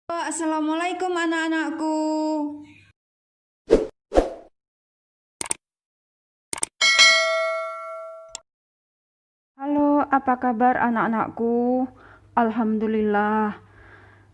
Assalamualaikum anak-anakku. Halo, apa kabar anak-anakku? Alhamdulillah.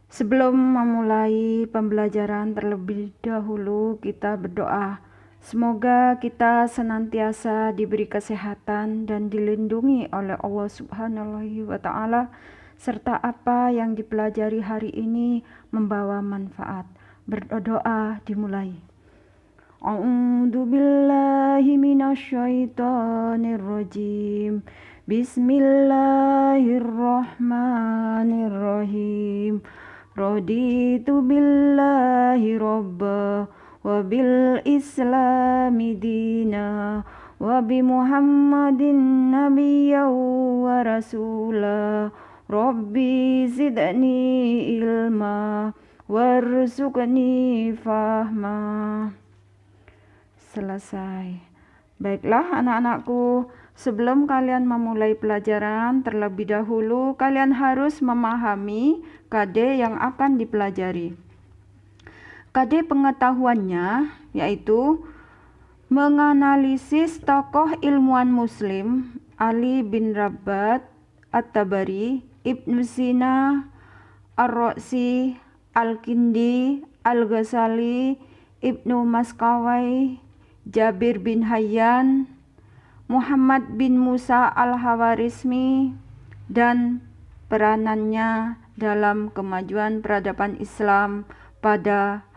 Sebelum memulai pembelajaran terlebih dahulu kita berdoa. Semoga kita senantiasa diberi kesehatan dan dilindungi oleh Allah Subhanahu wa Ta'ala, serta apa yang dipelajari hari ini membawa manfaat. Berdoa dimulai. A'udzu billahi minasyaitonir rajim. Bismillahirrahmanirrahim. Raditu billahi robba wa bil islami dina wa bi muhammadin nabiyya wa rasula. Rabbi zidni ilma warzuqni fahma. Selesai. Baiklah anak-anakku, sebelum kalian memulai pelajaran terlebih dahulu kalian harus memahami KD yang akan dipelajari. KD pengetahuannya yaitu menganalisis tokoh ilmuwan muslim Ali bin Rabat At-Tabari, Ibnu Sina, Ar-Razi, Al-Kindi, Al-Ghazali, Ibnu Maskawai, Jabir bin Hayyan, Muhammad bin Musa Al-Hawarizmi, dan peranannya dalam kemajuan peradaban Islam pada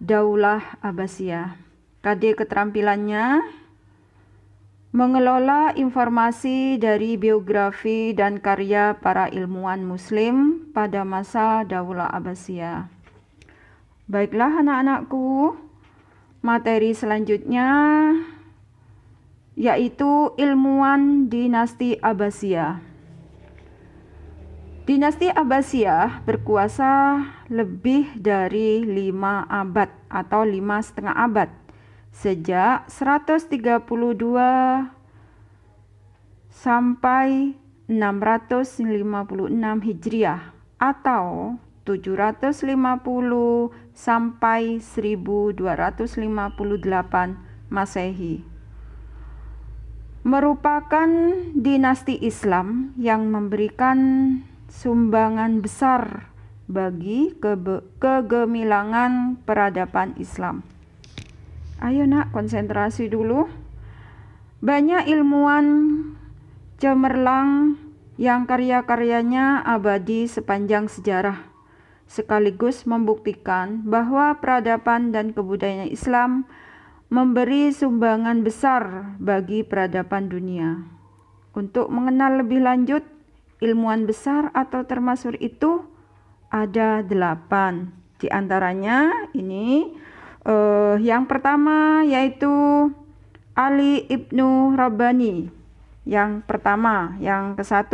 Daulah Abbasiyah. KD keterampilannya mengelola informasi dari biografi dan karya para ilmuwan muslim pada masa Daulah Abbasiyah. Baiklah anak-anakku, materi selanjutnya yaitu ilmuwan dinasti Abbasiyah. Dinasti Abbasiyah berkuasa lebih dari 5 abad atau 5,5 abad, sejak 132 sampai 656 Hijriah atau 750 sampai 1258 Masehi. Merupakan dinasti Islam yang memberikan sumbangan besar bagi kegemilangan peradaban Islam. Ayo nak, konsentrasi dulu. Banyak ilmuwan cemerlang yang karya-karyanya abadi sepanjang sejarah, sekaligus membuktikan bahwa peradaban dan kebudayaan Islam memberi sumbangan besar bagi peradaban dunia. Untuk mengenal lebih lanjut ilmuwan besar atau termasuk itu ada 8. Di antaranya ini yang pertama yaitu Ali ibnu Rabbani. Yang pertama, yang ke-1.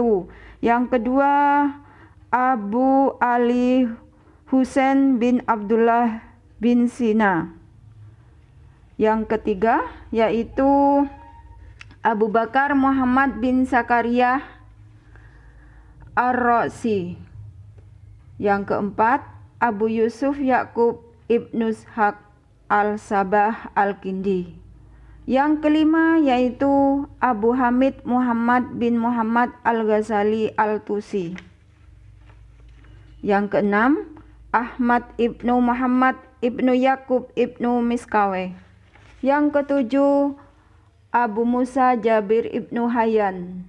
Yang kedua Abu Ali Husain bin Abdullah bin Sina. Yang ketiga yaitu Abu Bakar Muhammad bin Zakaria Ar-Razi. Yang keempat Abu Yusuf Yakub ibnu Ishaq Al-Sabah Al-Kindi. Yang kelima yaitu Abu Hamid Muhammad bin Muhammad Al-Ghazali Al-Tusi. Yang keenam Ahmad ibnu Muhammad ibnu Yakub ibnu Miskawe. Yang ketujuh Abu Musa Jabir ibnu Hayyan.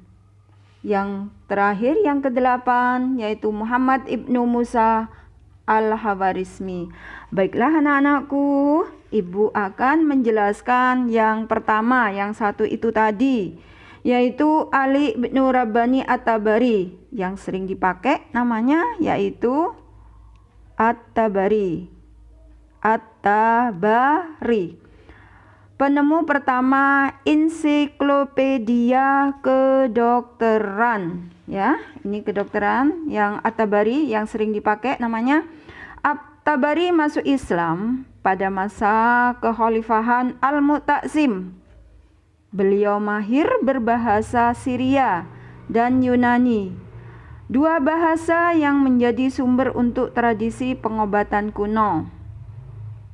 Yang terakhir yang kedelapan yaitu Muhammad ibnu Musa Al-Hawarizmi. Baiklah anak-anakku, ibu akan menjelaskan yang pertama, yang satu itu tadi, yaitu Ali bin Rabbani At-Tabari, yang sering dipakai namanya yaitu At-Tabari. At-Tabari. Penemu pertama ensiklopedia kedokteran, ya. Ini kedokteran yang At-Tabari yang sering dipakai namanya. At-Tabari masuk Islam pada masa kekhalifahan Al-Mu'tasim. Beliau mahir berbahasa Syria dan Yunani. Dua bahasa yang menjadi sumber untuk tradisi pengobatan kuno.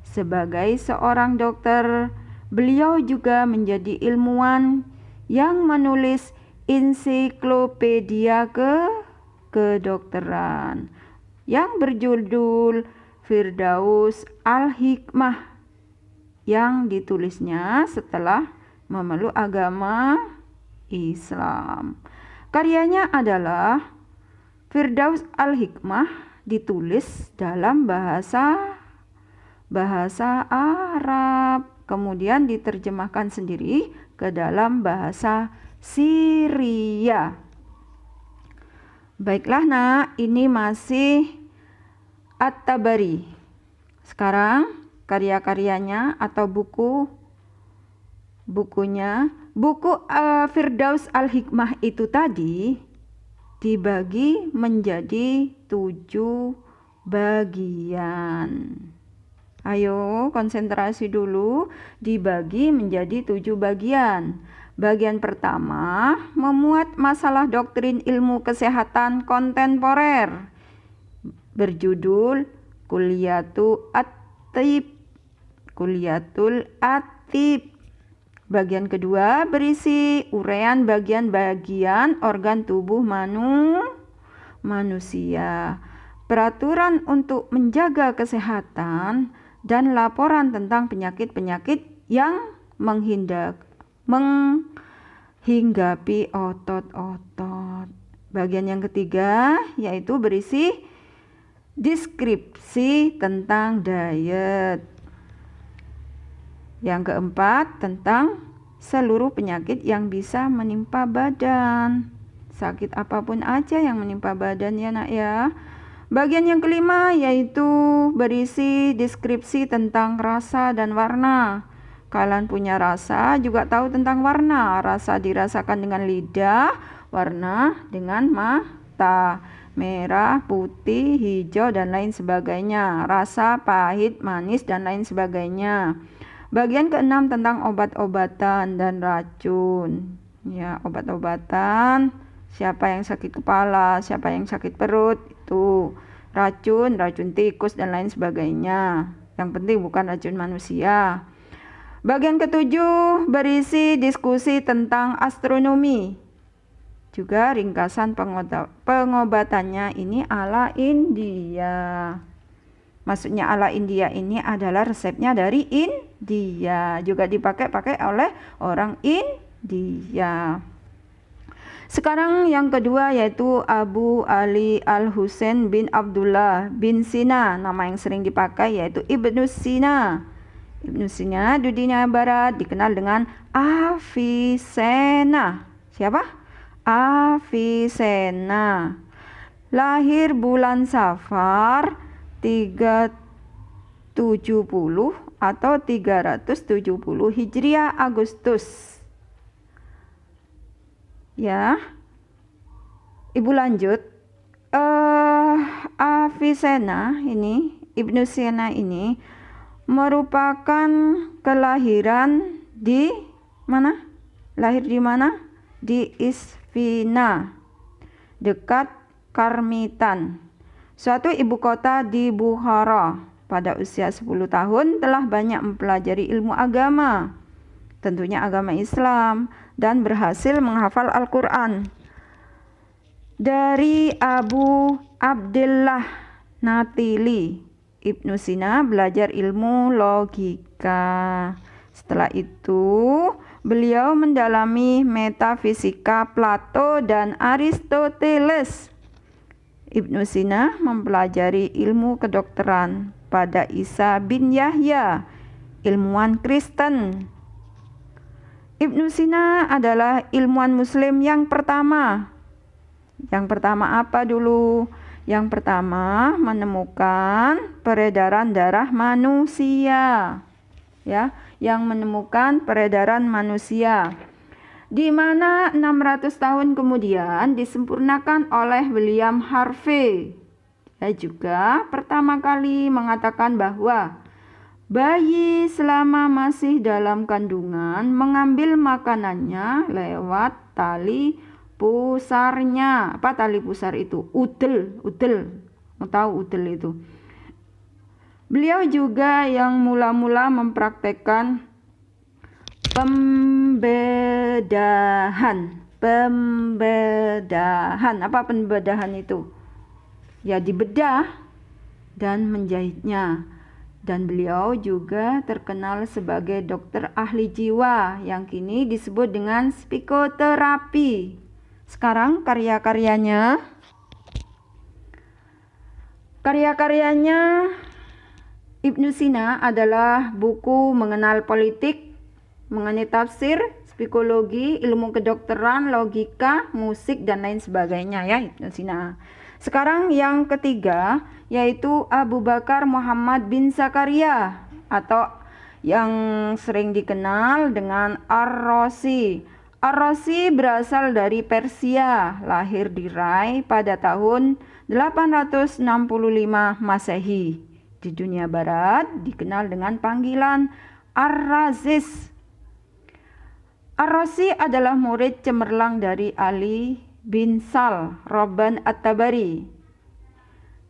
Sebagai seorang dokter, beliau juga menjadi ilmuwan yang menulis ensiklopedia kedokteran yang berjudul Firdaus Al-Hikmah, yang ditulisnya setelah memeluk agama Islam. Karyanya adalah Firdaus Al-Hikmah, ditulis dalam bahasa Arab, kemudian diterjemahkan sendiri ke dalam bahasa Syria. Baiklah nak, ini masih At-Tabari. Sekarang karya-karyanya atau bukunya. Buku Firdaus Al-Hikmah itu tadi dibagi menjadi 7 bagian. Ayo konsentrasi dulu, dibagi menjadi 7 bagian. Bagian pertama memuat masalah doktrin ilmu kesehatan kontemporer, berjudul Kulliyatul Atib. Bagian kedua berisi uraian bagian-bagian organ tubuh manusia, peraturan untuk menjaga kesehatan, dan laporan tentang penyakit-penyakit yang menghinggapi otot-otot. Bagian yang ketiga yaitu berisi deskripsi tentang diet. Yang keempat, tentang seluruh penyakit yang bisa menimpa badan. Sakit apapun aja yang menimpa badan ya nak ya. Bagian yang kelima yaitu berisi deskripsi tentang rasa dan warna. Kalian punya rasa, juga tahu tentang warna. Rasa dirasakan dengan lidah, warna dengan mata. Merah, putih, hijau, dan lain sebagainya. Rasa, pahit, manis, dan lain sebagainya. Bagian keenam tentang obat-obatan dan racun. Ya, obat-obatan, siapa yang sakit kepala, siapa yang sakit perut, itu racun tikus dan lain sebagainya. Yang penting bukan racun manusia. Bagian ketujuh berisi diskusi tentang astronomi. Juga ringkasan pengobatannya ini ala India. Maksudnya ala India ini adalah resepnya dari India, juga dipakai oleh orang India. Sekarang yang kedua yaitu Abu Ali Al-Husain bin Abdullah bin Sina. Nama yang sering dipakai yaitu Ibnu Sina. Ibnu Sina di dunia barat dikenal dengan Avicenna. Siapa? Avicenna. Lahir bulan Safar 370 atau 370 Hijriah Agustus. Ya. Ibu lanjut. Avicenna ini, Ibnu Sina ini merupakan kelahiran di mana? Lahir di mana? Di Isfina, dekat Karmitan, suatu ibu kota di Bukhara. Pada usia 10 tahun telah banyak mempelajari ilmu agama, tentunya agama Islam, dan berhasil menghafal Al-Quran. Dari Abu Abdillah Natili, Ibnu Sina belajar ilmu logika. Setelah itu, beliau mendalami metafisika Plato dan Aristoteles. Ibnu Sina mempelajari ilmu kedokteran pada Isa bin Yahya, ilmuwan Kristen. Ibnu Sina adalah ilmuwan Muslim yang pertama. Yang pertama apa dulu? Yang pertama menemukan peredaran darah manusia. Ya, yang menemukan peredaran manusia, di mana 600 tahun kemudian disempurnakan oleh William Harvey. Dia juga pertama kali mengatakan bahwa bayi selama masih dalam kandungan mengambil makanannya lewat tali pusarnya. Apa tali pusar itu? Udel. Mau tahu udel itu? Beliau juga yang mula-mula mempraktekkan pembedahan. Apa pembedahan itu? Ya, dibedah dan menjahitnya. Dan beliau juga terkenal sebagai dokter ahli jiwa yang kini disebut dengan psikoterapi. Sekarang karya-karyanya Ibnu Sina adalah buku mengenal politik, mengenai tafsir, psikologi, ilmu kedokteran, logika, musik, dan lain sebagainya ya, Ibnu Sina. Sekarang yang ketiga yaitu Abu Bakar Muhammad bin Zakaria atau yang sering dikenal dengan Ar-Razi. Ar-Razi berasal dari Persia, lahir di Rai pada tahun 865 Masehi. Di dunia barat dikenal dengan panggilan Ar-Razis. Ar-Razi adalah murid cemerlang dari Ali bin Sal Robban At-Tabari.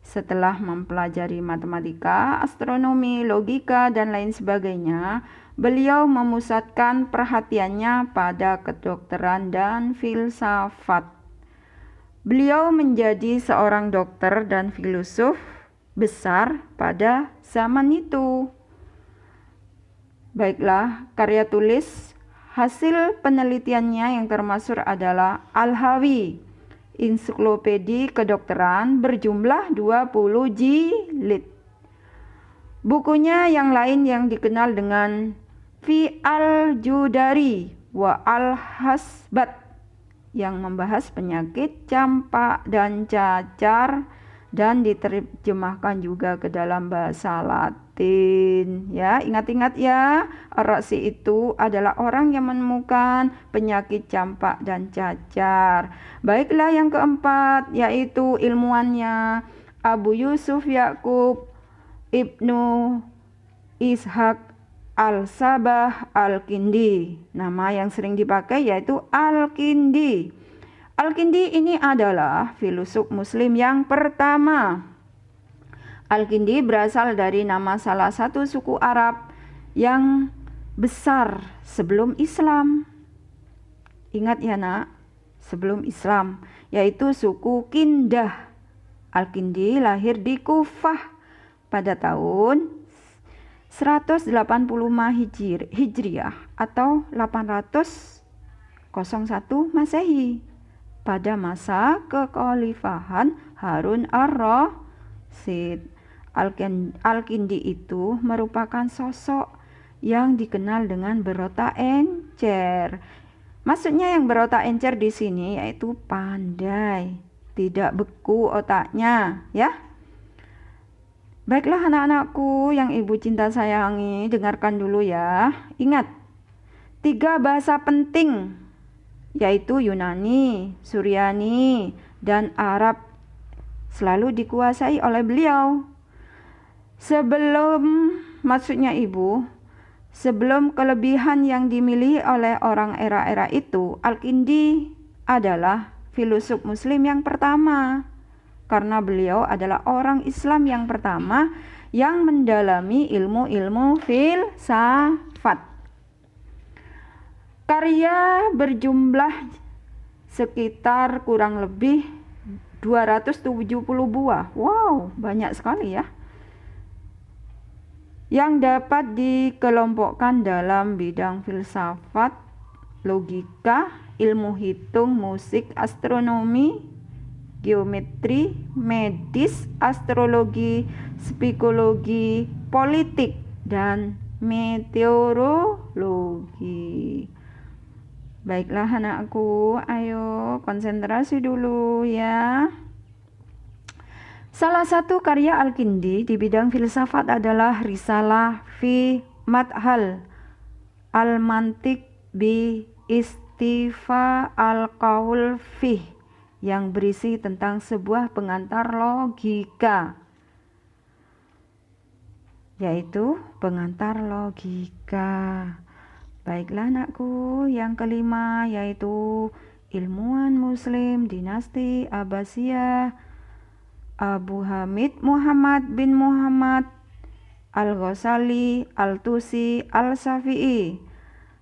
Setelah mempelajari matematika, astronomi, logika, dan lain sebagainya, beliau memusatkan perhatiannya pada kedokteran dan filsafat. Beliau menjadi seorang dokter dan filosof besar pada zaman itu. Baiklah, karya tulis hasil penelitiannya yang termasuk adalah Al-Hawi, ensiklopedia kedokteran berjumlah 20 jilid. Bukunya yang lain yang dikenal dengan Fi al-Judari wa al-Hasbat yang membahas penyakit campak dan cacar dan diterjemahkan juga ke dalam bahasa Latin. Ya, ingat-ingat ya, Ar-Razi itu adalah orang yang menemukan penyakit campak dan cacar. Baiklah yang keempat yaitu ilmuannya Abu Yusuf Yakub Ibnu Ishaq Al-Sabah Al-Kindi. Nama yang sering dipakai yaitu Al-Kindi. Al-Kindi ini adalah filosof muslim yang pertama. Al-Kindi berasal dari nama salah satu suku Arab yang besar sebelum Islam. Ingat ya nak, sebelum Islam, yaitu suku Kindah. Al-Kindi lahir di Kufah pada tahun 185 Hijriah atau 801 Masehi. Pada masa kekhalifahan Harun ar-Rasyid. Al-Kindi itu merupakan sosok yang dikenal dengan berotak encer. Maksudnya yang berotak encer di sini yaitu pandai, tidak beku otaknya, ya. Baiklah anak-anakku yang ibu cinta sayangi, dengarkan dulu ya. Ingat, 3 bahasa penting yaitu Yunani, Suryani, dan Arab selalu dikuasai oleh beliau. Sebelum kelebihan yang dimiliki oleh orang era-era itu, Al-Kindi adalah filosof muslim yang pertama. Karena beliau adalah orang Islam yang pertama yang mendalami ilmu-ilmu filsafat. Karya berjumlah sekitar kurang lebih 270 buah. Wow, banyak sekali ya. Yang dapat dikelompokkan dalam bidang filsafat, logika, ilmu hitung, musik, astronomi, geometri, medis, astrologi, psikologi, politik, dan meteorologi. Baiklah anakku, ayo konsentrasi dulu ya. Salah satu karya Al-Kindi di bidang filsafat adalah Risalah fi Madhal Al-Mantiq bi Istifa Al-Qaul Fih yang berisi tentang sebuah pengantar logika, yaitu pengantar logika. Baiklah anakku, yang kelima yaitu ilmuwan Muslim dinasti Abbasiyah Abu Hamid Muhammad bin Muhammad Al-Ghazali Al-Tusi Al-Syafi'i.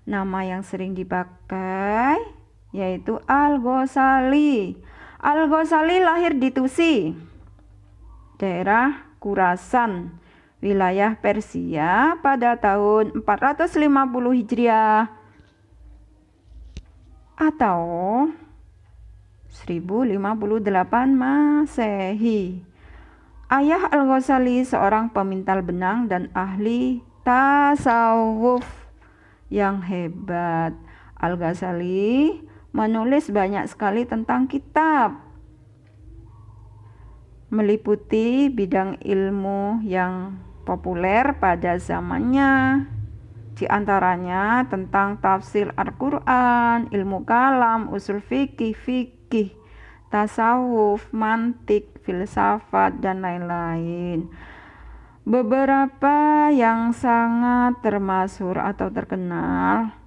Nama yang sering dipakai yaitu Al-Ghazali. Al-Ghazali lahir di Tusi, daerah Khurasan, wilayah Persia pada tahun 450 Hijriah atau 1058 Masehi. Ayah Al-Ghazali seorang pemintal benang dan ahli tasawuf yang hebat. Al-Ghazali menulis banyak sekali tentang kitab, meliputi bidang ilmu yang populer pada zamannya, di antaranya tentang tafsir Al-Quran, ilmu kalam, usul fikih, tasawuf, mantik, filsafat, dan lain-lain. Beberapa yang sangat termasyhur atau terkenal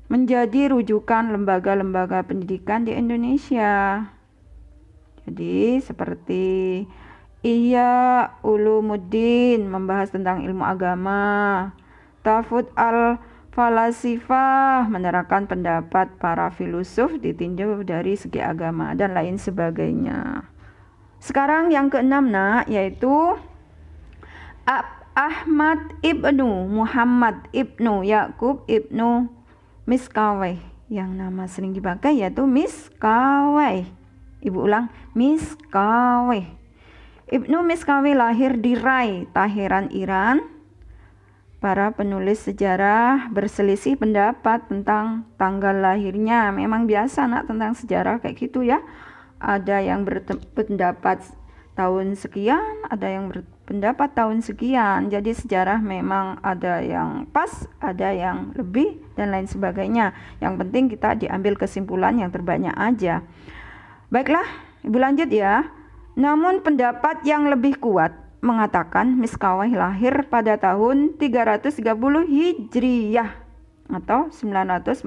menjadi rujukan lembaga-lembaga pendidikan di Indonesia. Jadi seperti Ihya Ulumuddin membahas tentang ilmu agama, Tafud al-Falasifah menerangkan pendapat para filosof ditinjau dari segi agama, dan lain sebagainya. Sekarang yang keenam yaitu Ahmad ibnu Muhammad ibnu Yakub ibnu Miskawayh, yang nama sering dipakai yaitu Miskawayh. Ibu ulang, Miskawayh. Ibnu Miskawayh lahir di Rai, Teheran, Iran. Para penulis sejarah berselisih pendapat tentang tanggal lahirnya. Memang biasa tentang sejarah kayak gitu ya. Ada yang berpendapat tahun sekian, ada yang berpendapat tahun sekian. Jadi sejarah memang ada yang pas, ada yang lebih, dan lain sebagainya. Yang penting kita diambil kesimpulan yang terbanyak aja. Baiklah, Ibu lanjut ya. Namun pendapat yang lebih kuat mengatakan Miskawayh lahir pada tahun 330 Hijriyah atau 942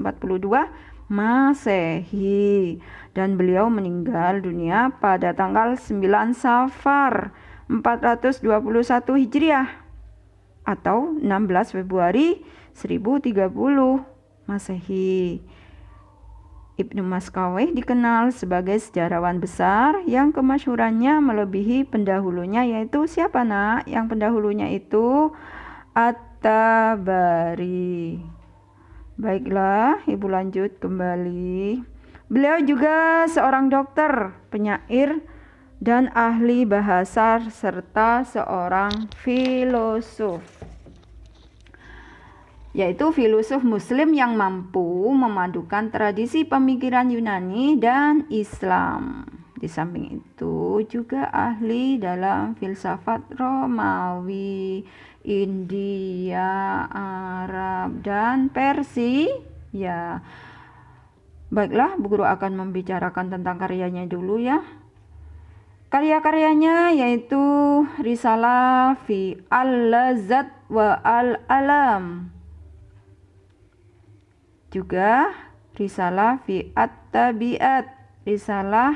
Masehi, dan beliau meninggal dunia pada tanggal 9 Safar 421 Hijriah atau 16 Februari 1030 Masehi. Ibnu Miskawayh dikenal sebagai sejarawan besar yang kemasyhurannya melebihi pendahulunya, yaitu siapa Yang pendahulunya itu At-Tabari. Baiklah, Ibu lanjut kembali. Beliau juga seorang dokter, penyair, dan ahli bahasa serta seorang filosof, yaitu filosof Muslim yang mampu memadukan tradisi pemikiran Yunani dan Islam. Di samping itu juga ahli dalam filsafat Romawi, India, Arab, dan Persia. Baiklah, Bu Guru akan membicarakan tentang karyanya dulu ya. Karya-karyanya yaitu Risalah fi al-Lazat wa al-Alam, juga Risalah fi at-Tabiat, Risalah,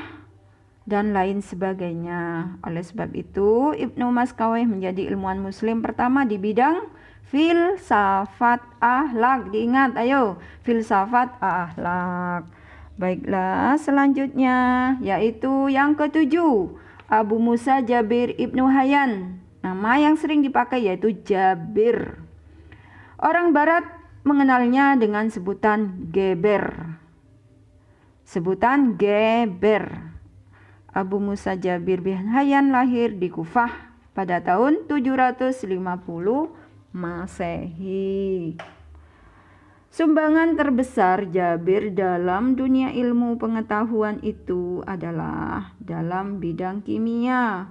dan lain sebagainya. Oleh sebab itu, Ibnu Miskawayh menjadi ilmuwan Muslim pertama di bidang filsafat akhlak. Diingat, ayo, filsafat akhlak. Baiklah, selanjutnya yaitu yang ketujuh, Abu Musa Jabir Ibnu Hayyan. Nama yang sering dipakai yaitu Jabir. Orang Barat mengenalnya dengan sebutan Geber. Abu Musa Jabir bin Hayyan lahir di Kufah pada tahun 750 Masehi. Sumbangan terbesar Jabir dalam dunia ilmu pengetahuan itu adalah dalam bidang kimia.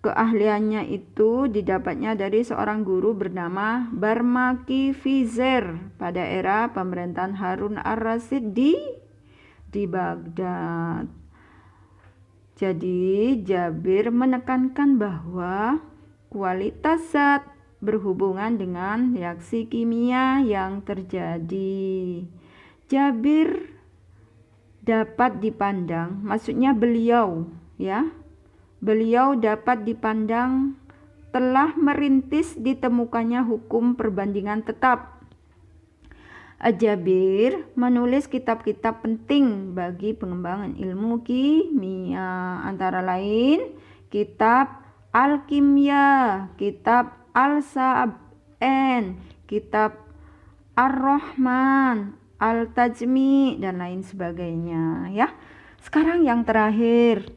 Keahliannya itu didapatnya dari seorang guru bernama Barmaki Fizer pada era pemerintahan Harun ar-Rasyid di Baghdad. Jadi Jabir menekankan bahwa kualitas zat berhubungan dengan reaksi kimia yang terjadi. Jabir dapat dipandang, maksudnya beliau, ya. Beliau dapat dipandang telah merintis ditemukannya hukum perbandingan tetap. Jabir menulis kitab-kitab penting bagi pengembangan ilmu kimia, antara lain kitab Al-Kimya, kitab Al-Sa'aben, kitab Ar-Rahman, Al-Tajmi, dan lain sebagainya, ya. Sekarang yang terakhir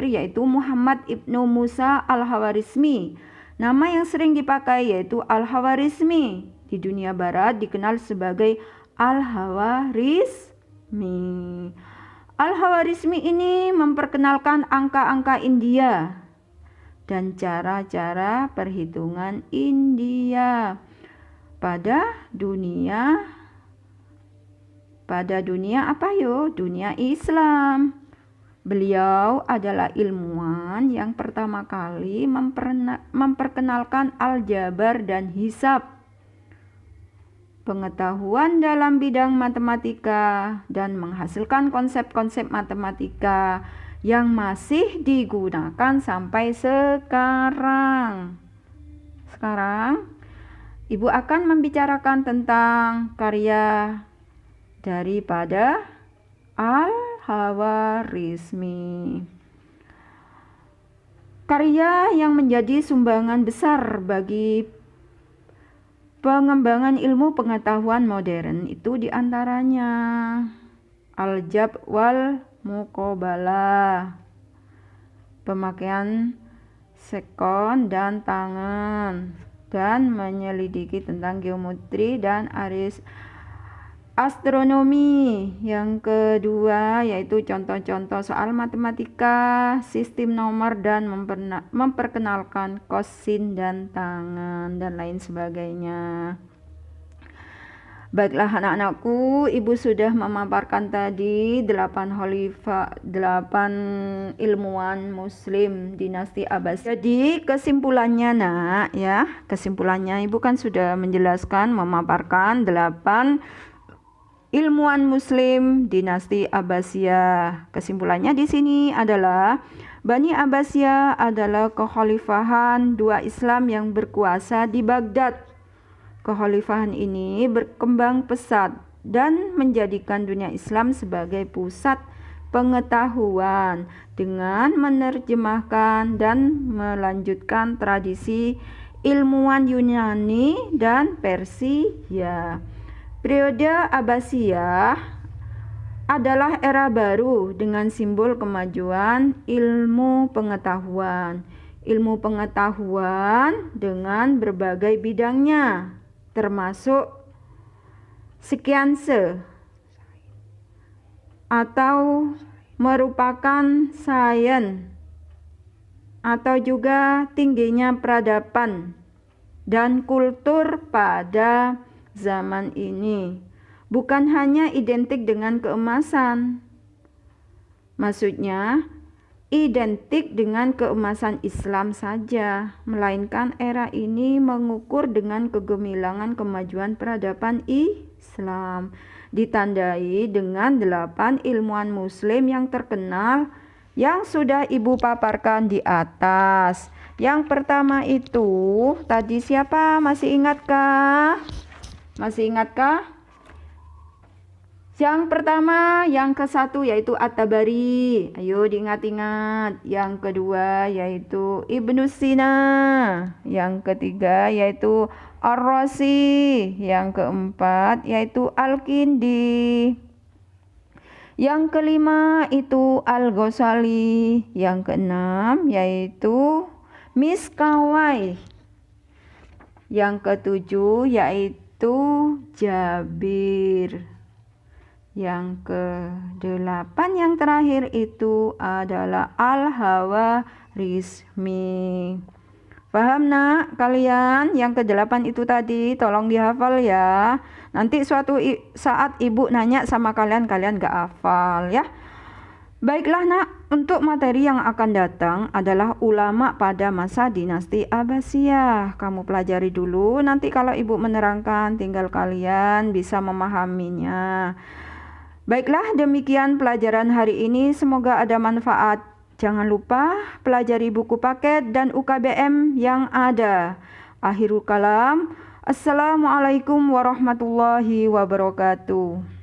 yaitu Muhammad ibnu Musa Al-Khawarizmi. Nama yang sering dipakai yaitu Al-Khawarizmi. Di dunia barat dikenal sebagai Al-Khawarizmi. Al-Khawarizmi ini memperkenalkan angka-angka India dan cara-cara perhitungan India pada dunia dunia Islam. Beliau adalah ilmuwan yang pertama kali memperkenalkan aljabar dan hisab, pengetahuan dalam bidang matematika, dan menghasilkan konsep-konsep matematika yang masih digunakan sampai sekarang. Sekarang, Ibu akan membicarakan tentang karya daripada Al-Khawarizmi. Karya yang menjadi sumbangan besar bagi pengembangan ilmu pengetahuan modern itu diantaranya Al-Jab wal Muqabalah, pemakaian sekon dan tangan, dan menyelidiki tentang geometri dan astronomi. Yang kedua yaitu contoh-contoh soal matematika, sistem nomor, dan memperkenalkan kosin dan tangan, dan lain sebagainya. Baiklah anak-anakku, Ibu sudah memaparkan tadi 8 ilmuwan muslim dinasti Abbasiyah. Jadi kesimpulannya nak, ya, kesimpulannya Ibu kan sudah menjelaskan, memaparkan 8 ilmuwan muslim dinasti Abbasiyah. Kesimpulannya di sini adalah Bani Abbasiyah adalah kekhalifahan dua Islam yang berkuasa di Baghdad. Kekhalifahan ini berkembang pesat dan menjadikan dunia Islam sebagai pusat pengetahuan dengan menerjemahkan dan melanjutkan tradisi ilmuwan Yunani dan Persia. Periode Abbasiyah adalah era baru dengan simbol kemajuan ilmu pengetahuan. Ilmu pengetahuan dengan berbagai bidangnya, termasuk sekianse atau merupakan sains, atau juga tingginya peradaban dan kultur pada zaman ini. Bukan hanya identik dengan keemasan, maksudnya identik dengan keemasan Islam saja, melainkan era ini mengukur dengan kegemilangan kemajuan peradaban Islam, ditandai dengan 8 ilmuwan muslim yang terkenal yang sudah Ibu paparkan di atas. Yang pertama itu tadi siapa? Masih ingatkah? Masih ingatkah? Yang pertama, yang ke-1 yaitu At-Tabari. Ayo diingat-ingat. Yang kedua yaitu Ibnu Sina. Yang ketiga yaitu Ar-Razi. Yang keempat yaitu Al-Kindi. Yang kelima itu Al-Ghazali. Yang keenam yaitu Miskawai. Yang ketujuh yaitu Jabir. Yang ke-8 yang terakhir itu adalah Al-Khawarizmi. Paham nak kalian? Yang ke-8 itu tadi tolong dihafal ya. Nanti suatu saat Ibu nanya sama kalian, kalian gak hafal ya. Baiklah nak, untuk materi yang akan datang adalah ulama pada masa dinasti Abbasiyah. Kamu pelajari dulu, nanti kalau Ibu menerangkan tinggal kalian bisa memahaminya. Baiklah, demikian pelajaran hari ini. Semoga ada manfaat. Jangan lupa pelajari buku paket dan UKBM yang ada. Akhirul kalam. Assalamualaikum warahmatullahi wabarakatuh.